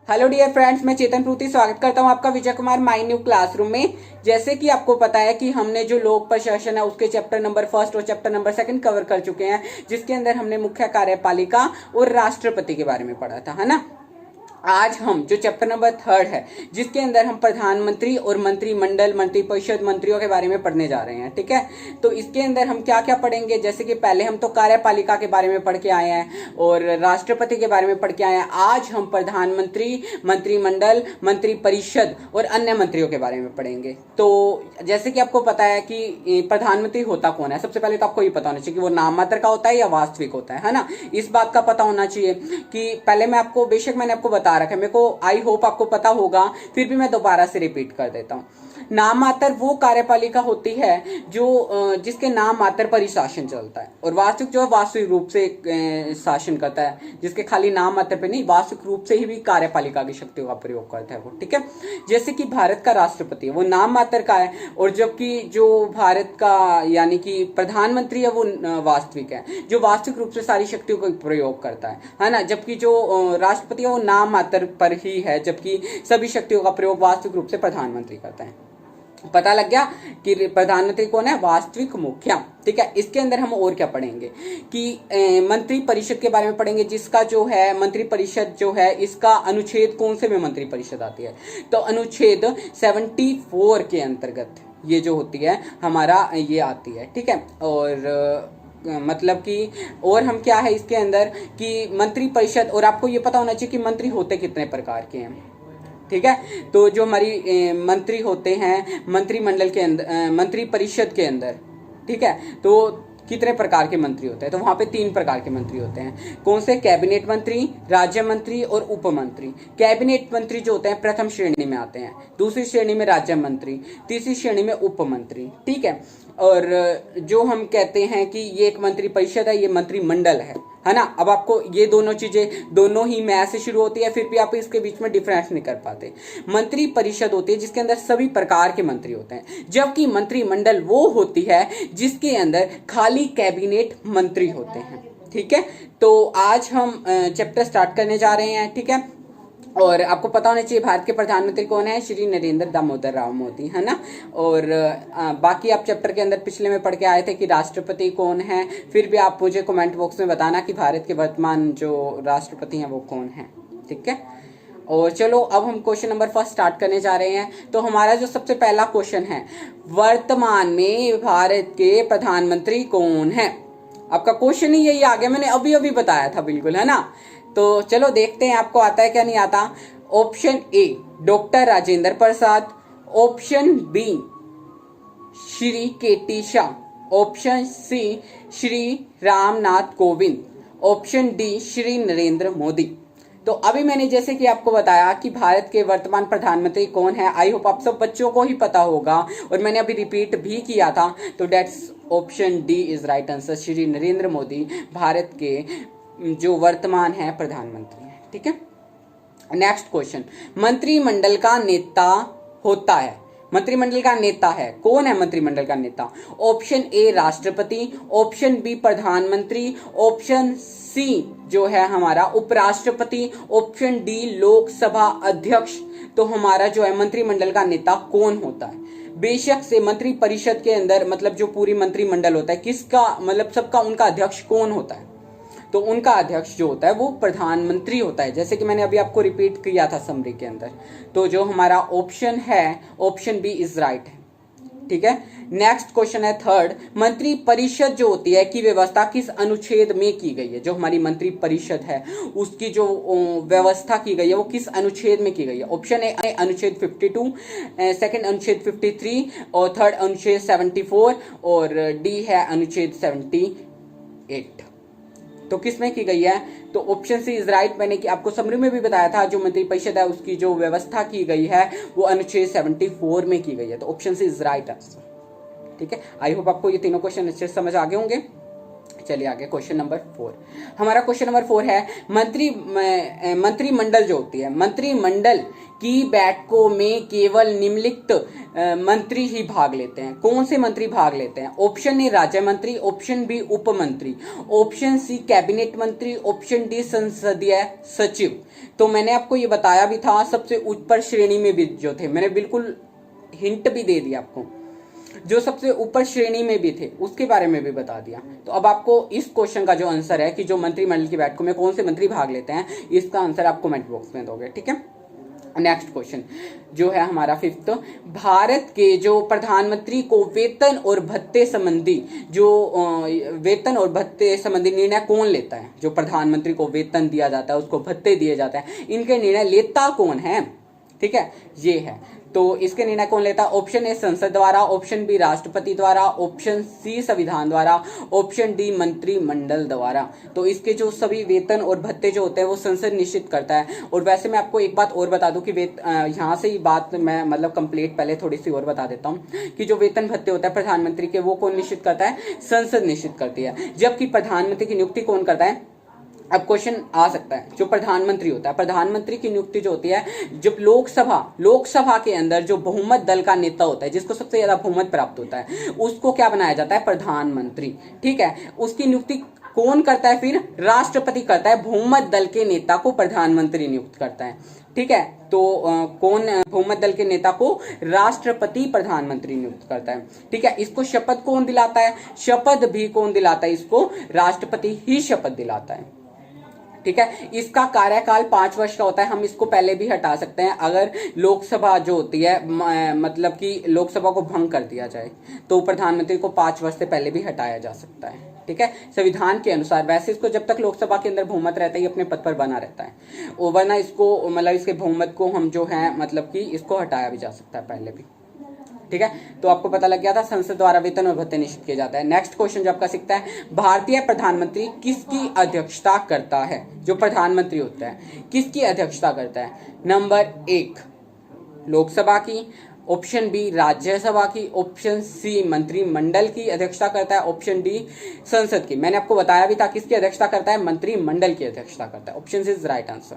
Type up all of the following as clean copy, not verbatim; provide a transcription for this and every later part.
Hello dear friends, मैं चेतन प्रूति स्वागत करता हूं आपका Vijay Kumar my new classroom में। जैसे कि आपको पता है कि हमने जो लोक प्रशासन है उसके चैप्टर नंबर फर्स्ट और चैप्टर नंबर सेकंड कवर कर चुके हैं, जिसके अंदर हमने मुख्य कार्यपालिका और राष्ट्रपति के बारे में पढ़ा था, है ना। आज हम जो चैप्टर नंबर थर्ड है, जिसके अंदर हम प्रधानमंत्री और मंत्रिमंडल, मंत्रिपरिषद, मंत्रियों के बारे में पढ़ने जा रहे हैं, ठीक है। तो इसके अंदर हम क्या क्या पढ़ेंगे, जैसे कि पहले हम तो कार्यपालिका के बारे में पढ़ के आए हैं और राष्ट्रपति के बारे में पढ़ के आए हैं। आज हम प्रधानमंत्री, मंत्रिमंडल, मंत्रिपरिषद और अन्य मंत्रियों के बारे में पढ़ेंगे। तो जैसे कि आपको पता है कि प्रधानमंत्री होता कौन है, सबसे पहले तो आपको ये पता होना चाहिए कि वो नाम मात्र का होता है या वास्तविक होता है ना। इस बात का पता होना चाहिए कि पहले मैं आपको, बेशक मैंने आपको बता रखा है, मेरे को आई होप आपको पता होगा, फिर भी मैं दोबारा से रिपीट कर देता हूं। नाम मात्र वो कार्यपालिका होती है जो जिसके नाम मात्र पर ही शासन चलता है, और वास्तविक जो है वास्तविक रूप से शासन करता है, जिसके खाली नाम मात्र पे नहीं, वास्तविक रूप से ही भी कार्यपालिका की शक्तियों का प्रयोग करता है वो, ठीक है। जैसे कि भारत का राष्ट्रपति है वो नाम मात्र का है, और जबकि जो भारत का यानी कि प्रधानमंत्री है वो वास्तविक है, जो वास्तविक रूप से सारी शक्तियों का प्रयोग करता है ना। जबकि जो राष्ट्रपति है वो नाम मात्र पर ही है, जबकि सभी शक्तियों का प्रयोग वास्तविक रूप से प्रधानमंत्री करता है। पता लग गया कि प्रधानमंत्री कौन है, वास्तविक मुखिया, ठीक है। इसके अंदर हम और क्या पढ़ेंगे कि मंत्री परिषद के बारे में पढ़ेंगे, जिसका जो है मंत्री परिषद जो है इसका अनुच्छेद कौन से में मंत्री परिषद आती है, तो अनुच्छेद 74 के अंतर्गत ये जो होती है हमारा ये आती है, ठीक है। और मतलब कि और हम क्या है इसके अंदर कि मंत्री परिषद, और आपको ये पता होना चाहिए कि मंत्री होते कितने प्रकार के हैं, ठीक है। तो जो हमारी मंत्री होते हैं मंत्रिमंडल के अंदर, मंत्री परिषद के अंदर, ठीक है, तो कितने प्रकार के मंत्री होते हैं, तो वहां पे 3 प्रकार के मंत्री होते हैं। कौन से? कैबिनेट मंत्री, राज्य मंत्री और उप मंत्री। कैबिनेट मंत्री जो होते हैं प्रथम श्रेणी में आते हैं, दूसरी श्रेणी में राज्य मंत्री, तीसरी श्रेणी में उप मंत्री, ठीक है। और जो हम कहते हैं कि ये एक मंत्री परिषद है, ये मंत्रिमंडल है ना। अब आपको ये दोनों चीजें, दोनों ही मैं से शुरू होती है, फिर भी आप इसके बीच में डिफरेंस नहीं कर पाते। मंत्री परिषद होती है जिसके अंदर सभी प्रकार के मंत्री होते हैं, जबकि मंत्रिमंडल वो होती है जिसके अंदर खाली कैबिनेट मंत्री होते हैं, ठीक है। तो आज हम चैप्टर स्टार्ट करने जा रहे हैं, ठीक है। और आपको पता होना चाहिए भारत के प्रधानमंत्री कौन है, श्री नरेंद्र दामोदर राव मोदी, है ना। और बाकी आप चैप्टर के अंदर पिछले में पढ़ के आए थे कि राष्ट्रपति कौन है, फिर भी आप मुझे कमेंट बॉक्स में बताना कि भारत के वर्तमान जो राष्ट्रपति हैं वो कौन है, ठीक है। और चलो अब हम क्वेश्चन नंबर फर्स्ट स्टार्ट करने जा रहे हैं। तो हमारा जो सबसे पहला क्वेश्चन है, वर्तमान में भारत के प्रधानमंत्री कौन है। आपका क्वेश्चन ही यही आ गया, मैंने अभी अभी बताया था, बिल्कुल, है ना। तो चलो देखते हैं आपको आता है क्या नहीं आता। Option A doctor Rajendra Prasad, option B Shri KT Shah, option C Shri Ramnath Kovind, option D Shri Narendra Modi. तो अभी मैंने जैसे कि आपको बताया कि भारत के वर्तमान प्रधानमंत्री कौन है, आई होप आप सब बच्चों को ही पता होगा, और मैंने अभी रिपीट भी किया था। तो that's option D is right answer, Shri Narendra Modi Bharat के जो वर्तमान है प्रधानमंत्री है, ठीक है। नेक्स्ट क्वेश्चन, मंत्रिमंडल का नेता होता है, मंत्रिमंडल का नेता है कौन है मंत्रिमंडल का नेता। ऑप्शन ए राष्ट्रपति, ऑप्शन बी प्रधानमंत्री, ऑप्शन सी जो है हमारा उपराष्ट्रपति, ऑप्शन डी लोकसभा अध्यक्ष। तो हमारा जो है मंत्रिमंडल का नेता कौन होता है। बेशक से मंत्री परिषद के अंदर, मतलब जो पूरी मंत्रिमंडल होता है, किसका मतलब सबका उनका अध्यक्ष कौन होता है, तो उनका अध्यक्ष जो होता है वो प्रधानमंत्री होता है, जैसे कि मैंने अभी आपको रिपीट किया था समरी के अंदर। तो जो हमारा ऑप्शन है, ऑप्शन बी इज राइट है, ठीक है। नेक्स्ट क्वेश्चन है थर्ड, मंत्री परिषद जो होती है की व्यवस्था किस अनुच्छेद में की गई है। जो हमारी मंत्री परिषद है उसकी जो व्यवस्था की गई है वो किस अनुच्छेद में की गई है। ऑप्शन ए अनुच्छेद 52, सेकंड अनुच्छेद 53, और थर्ड अनुच्छेद 74, और डी है अनुच्छेद 78। तो किस में की गई है, तो ऑप्शन सी इज राइट। मैंने कि आपको समरी में भी बताया था, जो मंत्री परिषद है उसकी जो व्यवस्था की गई है वो अनुच्छेद 74 में की गई है। तो option C is right answer, ठीक है। आई होप आपको ये तीनों क्वेश्चन अच्छे से समझ आ गए होंगे। चलिए आगे क्वेश्चन नंबर 4। हमारा क्वेश्चन नंबर 4 है मंत्रिमंडल जो होती है, मंत्रिमंडल की बैठकों में केवल निम्नलिखित मंत्री ही भाग लेते हैं। कौन से मंत्री भाग लेते हैं? ऑप्शन ए राज्य मंत्री, ऑप्शन बी उप मंत्री, ऑप्शन सी कैबिनेट मंत्री, ऑप्शन डी संसदीय सचिव। तो मैंने आपको ये बताया भी था, सबसे ऊपर श्रेणी में भी जो थे, मैंने बिल्कुल हिंट भी दे दिया आपको, जो सबसे ऊपर श्रेणी में भी थे उसके बारे में भी बता दिया। तो अब आपको इस क्वेश्चन का जो आंसर है कि जो मंत्रिमंडल की बैठकों में कौन से मंत्री भाग लेते हैं, इसका आंसर आप कमेंट बॉक्स में दोगे, ठीक है। नेक्स्ट क्वेश्चन जो है हमारा 5th, भारत के जो प्रधानमंत्री को वेतन और भत्ते संबंधी निर्णय कौन लेता है? जो प्रधानमंत्री को वेतन दिया जाता है, उसको भत्ते दिए जाते हैं, इनके निर्णय लेता कौन है? ठीक है, ये है। तो इसके निर्णय कौन लेता है? ऑप्शन ए संसद द्वारा, ऑप्शन बी राष्ट्रपति द्वारा, ऑप्शन सी संविधान द्वारा, ऑप्शन डी मंत्रिमंडल द्वारा। तो इसके जो सभी वेतन और भत्ते जो होते हैं वो संसद निश्चित करता है। और वैसे मैं आपको एक बात और बता दूं कि यहाँ से ही बात मैं मतलब कंप्लीट पहले थोड़ी सी और बता देता हूँ कि जो वेतन भत्ते होता है प्रधानमंत्री के, वो कौन निश्चित करता है? संसद निश्चित करती है। जबकि प्रधानमंत्री की नियुक्ति कौन करता है? अब क्वेश्चन आ सकता है, जो प्रधानमंत्री होता है, प्रधानमंत्री की नियुक्ति जो होती है, जब लोकसभा के अंदर जो बहुमत दल का नेता होता है, जिसको सबसे ज्यादा बहुमत प्राप्त होता है, उसको क्या बनाया जाता है? प्रधानमंत्री। ठीक है, उसकी नियुक्ति कौन करता है? फिर राष्ट्रपति करता है। बहुमत दल के नेता को प्रधानमंत्री नियुक्त करता है। ठीक है, तो कौन बहुमत दल के नेता को? राष्ट्रपति प्रधानमंत्री नियुक्त करता है। ठीक है, इसको शपथ कौन दिलाता है? शपथ भी कौन दिलाता है? इसको राष्ट्रपति ही शपथ दिलाता है। ठीक है, इसका कार्यकाल 5 वर्ष का होता है। हम इसको पहले भी हटा सकते हैं अगर लोकसभा जो होती है, मतलब कि लोकसभा को भंग कर दिया जाए, तो प्रधानमंत्री को 5 वर्ष से पहले भी हटाया जा सकता है। ठीक है, संविधान के अनुसार। वैसे इसको जब तक लोकसभा के अंदर बहुमत रहता है, ये अपने पद पर बना रहता है, और वरना इसको मतलब इसके बहुमत को हम जो है मतलब कि इसको हटाया भी जा सकता है पहले भी। ठीक है, तो आपको पता लग गया था, संसद द्वारा वेतन और भत्ते निश्चित किया जाता है। नेक्स्ट क्वेश्चन जो आपका सीखता है, भारतीय प्रधानमंत्री किसकी अध्यक्षता करता है? जो प्रधानमंत्री होता है किसकी अध्यक्षता करता है? नंबर 1 लोकसभा की, ऑप्शन बी राज्यसभा की, ऑप्शन सी मंत्रिमंडल की अध्यक्षता करता है, ऑप्शन डी संसद की। मैंने आपको बताया भी था किसकी अध्यक्षता करता है? मंत्रिमंडल की अध्यक्षता करता है। Option is right answer.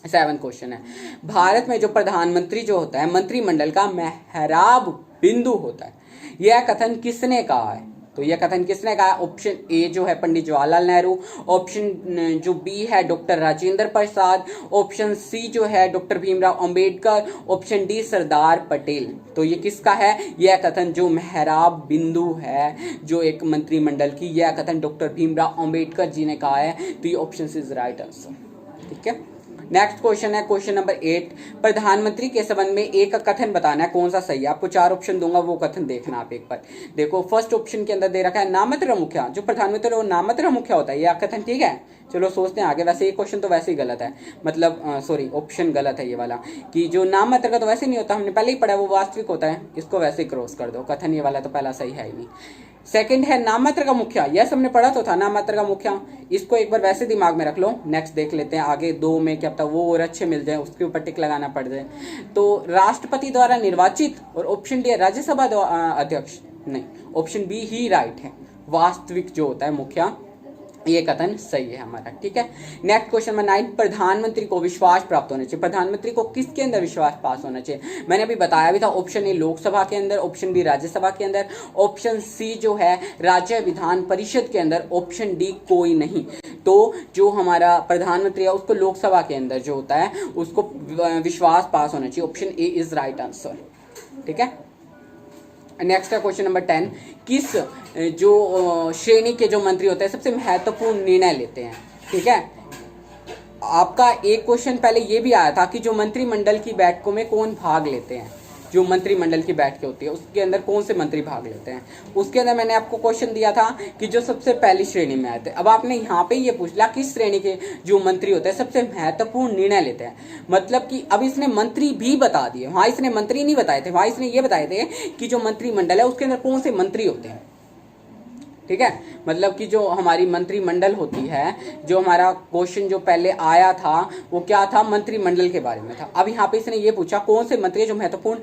7 question है, भारत में जो प्रधानमंत्री जो होता है मंत्रिमंडल का मेहराब बिंदु होता है, यह कथन किसने कहा है? तो यह कथन किसने कहा? ऑप्शन ए जो है पंडित जवाहरलाल नेहरू, ऑप्शन जो बी है doctor Rajendra Prasad, option C जो है doctor Bhimrao Ambedkar, option D Sardar Patel. तो ये किसका है? यह कथन जो मेहराब बिंदु है जो एक मंत्रिमंडल की, यह कथन डॉक्टर भीमराव अंबेडकर जी ने कहा है। तो ये ऑप्शन इज राइट आंसर। ठीक है, नेक्स्ट क्वेश्चन है क्वेश्चन नंबर 8, प्रधानमंत्री के संबंध में एक कथन बताना है, कौन सा सही है? आपको 4 ऑप्शन दूंगा, वो कथन देखना आप एक बार। देखो, फर्स्ट ऑप्शन के अंदर दे रखा है नाममात्र मुखिया, जो प्रधानमंत्री वो नाममात्र मुखिया होता है, यह कथन ठीक है? चलो सोचते हैं आगे। वैसे ये क्वेश्चन तो वैसे ही गलत है, मतलब सॉरी ऑप्शन गलत है ये वाला, कि जो नाममात्र का तो वैसे नहीं होता, हमने पहले ही पढ़ा, वो वास्तविक होता है, इसको वैसे ही क्रॉस कर दो। कथन ये वाला तो पहला सही है ही नहीं। सेकंड है नाममात्र का मुखिया, यह हमने पढ़ा तो था नाममात्र का मुखिया, इसको एक बार वैसे दिमाग में रख लो। नेक्स्ट देख लेते हैं आगे 2 में, क्या पता वो और अच्छे मिल जाए, उसके ऊपर टिक लगाना पड़ जाए। तो राष्ट्रपति द्वारा निर्वाचित, और ऑप्शन डी राज्यसभा अध्यक्ष, नहीं, ऑप्शन बी ही राइट है, वास्तविक जो होता है मुखिया, ये कथन सही है हमारा। ठीक है, नेक्स्ट क्वेश्चन नंबर 9, प्रधानमंत्री को विश्वास प्राप्त होना चाहिए। प्रधानमंत्री को किसके अंदर विश्वास पास होना चाहिए? मैंने अभी बताया भी था, ऑप्शन ए लोकसभा के अंदर, ऑप्शन बी राज्यसभा के अंदर, ऑप्शन सी जो है राज्य विधान परिषद के अंदर, ऑप्शन डी कोई नहीं। तो जो हमारा प्रधानमंत्री है उसको लोकसभा के अंदर जो होता है उसको विश्वास पास होना चाहिए। Option A is right answer. ठीक है, नेक्स्ट है क्वेश्चन नंबर 10, किस जो श्रेणी के जो मंत्री होते हैं सबसे महत्वपूर्ण निर्णय लेते हैं? ठीक है, आपका एक क्वेश्चन पहले ये भी आया था कि जो मंत्रिमंडल की बैठकों में कौन भाग लेते हैं? जो मंत्रिमंडल की बैठकें होती है उसके अंदर कौन से मंत्री भाग लेते हैं? उसके अंदर मैंने आपको क्वेश्चन दिया था कि जो सबसे पहली श्रेणी में आए थे। अब आपने यहाँ पे ये पूछ लिया किस श्रेणी के जो मंत्री होते हैं सबसे महत्वपूर्ण निर्णय लेते हैं, मतलब कि अब इसने मंत्री भी बता दिए। वहां इसने मंत्री नहीं बताए थे, वहां इसने ये बताए थे कि जो मंत्रिमंडल है उसके अंदर कौन से मंत्री होते हैं। ठीक है, मतलब कि जो हमारी मंत्रिमंडल होती है, जो हमारा क्वेश्चन जो पहले आया था वो क्या था, मंत्रिमंडल के बारे में था। अब यहाँ पे इसने ये पूछा कौन से मंत्री जो महत्वपूर्ण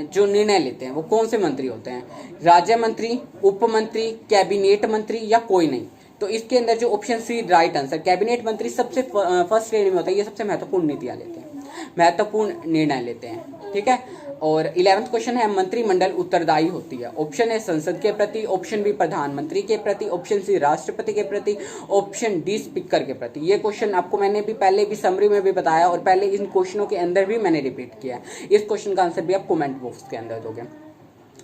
जो निर्णय लेते हैं वो कौन से मंत्री होते हैं, राज्य मंत्री, उप मंत्री, कैबिनेट मंत्री या कोई नहीं। तो इसके अंदर जो option C right answer, cabinet मंत्री सबसे फर्स्ट श्रेणी में होता है, ये सबसे महत्वपूर्ण नीतियां लेते हैं, महत्वपूर्ण निर्णय लेते हैं। ठीक है, और 11वां क्वेश्चन है मंत्रिमंडल उत्तरदायी होती है। ऑप्शन है संसद के प्रति, ऑप्शन बी प्रधानमंत्री के प्रति, ऑप्शन सी राष्ट्रपति के प्रति, ऑप्शन डी स्पीकर के प्रति। ये क्वेश्चन आपको मैंने भी पहले भी समरी में भी बताया और पहले इन क्वेश्चनों के अंदर भी मैंने रिपीट किया है। इस क्वेश्चन का आंसर भी आप कमेंट बॉक्स के अंदर दोगे।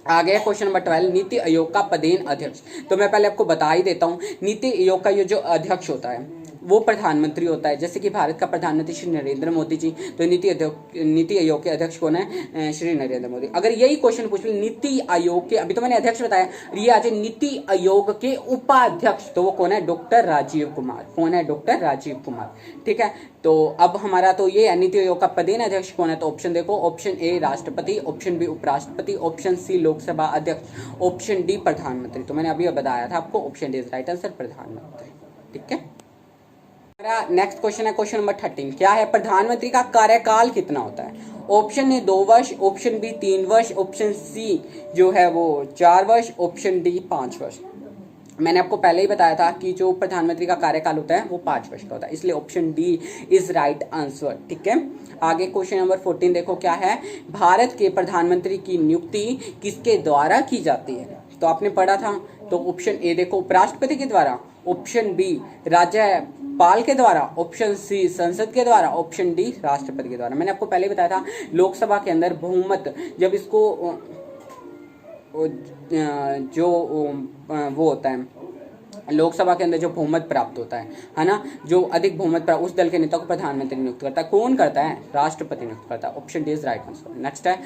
आ गया क्वेश्चन नंबर 12, नीति आयोग का पदेन अध्यक्ष। तो मैं पहले आपको बता ही देता हूँ, नीति आयोग का ये जो अध्यक्ष होता है वो प्रधानमंत्री होता है। जैसे कि भारत का प्रधानमंत्री श्री नरेंद्र मोदी जी, तो नीति आयोग के अध्यक्ष कौन है, श्री नरेंद्र मोदी। अगर यही क्वेश्चन पूछ ले नीति आयोग के, अभी तो मैंने अध्यक्ष बताया, ये आज नीति आयोग के उपाध्यक्ष, तो वो कौन है, डॉक्टर राजीव कुमार। कौन है, डॉक्टर राजीव कुमार। ठीक है, तो अब हमारा तो ये है नीति आयोग का पदेन अध्यक्ष कौन है, तो ऑप्शन देखो, ऑप्शन ए राष्ट्रपति, ऑप्शन बी उपराष्ट्रपति, ऑप्शन सी लोकसभा अध्यक्ष, ऑप्शन डी प्रधानमंत्री। तो मैंने अभी बताया था आपको, option D is right answer, प्रधानमंत्री। ठीक है, मेरा नेक्स्ट क्वेश्चन है क्वेश्चन नंबर 13, क्या है, प्रधानमंत्री का कार्यकाल कितना होता है। ऑप्शन ए 2 वर्ष, ऑप्शन बी 3 वर्ष, ऑप्शन सी जो है वो 4 वर्ष, ऑप्शन डी 5 वर्ष। मैंने आपको पहले ही बताया था कि जो प्रधानमंत्री का कार्यकाल होता है वो 5 वर्ष का होता है, इसलिए option D is right answer. ठीक है, आगे क्वेश्चन नंबर 14 देखो क्या है, भारत के प्रधानमंत्री की नियुक्ति किसके द्वारा की जाती है। तो आपने पढ़ा था, तो ऑप्शन ए देखो उपराष्ट्रपति के द्वारा, ऑप्शन बी राज्यपाल के द्वारा, ऑप्शन सी संसद के द्वारा, ऑप्शन डी राष्ट्रपति के द्वारा। मैंने आपको पहले बताया था लोकसभा के अंदर बहुमत जब इसको जो वो होता है, लोकसभा के अंदर जो बहुमत प्राप्त होता है ना, जो अधिक बहुमत प्राप्त उस दल के नेता को प्रधानमंत्री नियुक्त करता है। कौन करता है, राष्ट्रपति नियुक्त करता है। Option D is right answer. Next है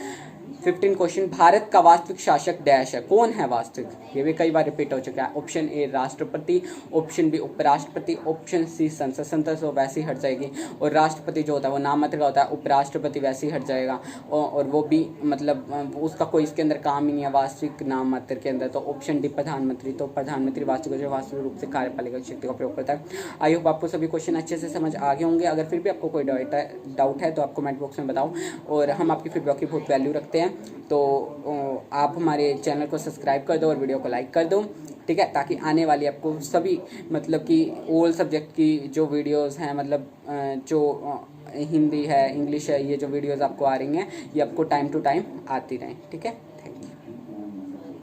15 क्वेश्चन, भारत का वास्तविक शासक डैश है। कौन है वास्तविक, ये भी कई बार रिपीट हो चुका है। ऑप्शन ए राष्ट्रपति, ऑप्शन बी उपराष्ट्रपति, ऑप्शन सी संसद, संसद तो वैसे ही हट जाएगी, और राष्ट्रपति जो होता है वो नाम मात्र का होता है, उपराष्ट्रपति वैसे ही हट जाएगा, और वो भी मतलब उसका कोई इसके अंदर काम ही नहीं है वास्तविक नाम मात्र के अंदर। तो ऑप्शन डी प्रधानमंत्री, तो प्रधानमंत्री वास्तविक रूप से कार्यपालिका शक्ति का प्रयोग करता है। आई होप आपको सभी क्वेश्चन अच्छे से समझ आ गए होंगे। अगर फिर भी आपको कोई डाउट है तो आप कमेंट बॉक्स में बताओ, और हम आपकी फीडबैक की बहुत वैल्यू रखते हैं। तो आप हमारे चैनल को सब्सक्राइब कर दो और वीडियो को लाइक कर दो। ठीक है, ताकि आने वाली आपको सभी मतलब कि ऑल सब्जेक्ट की जो वीडियोस हैं, मतलब जो हिंदी है, इंग्लिश है, ये जो वीडियोस आपको आ रही हैं ये आपको टाइम टू टाइम आती रहें। ठीक है।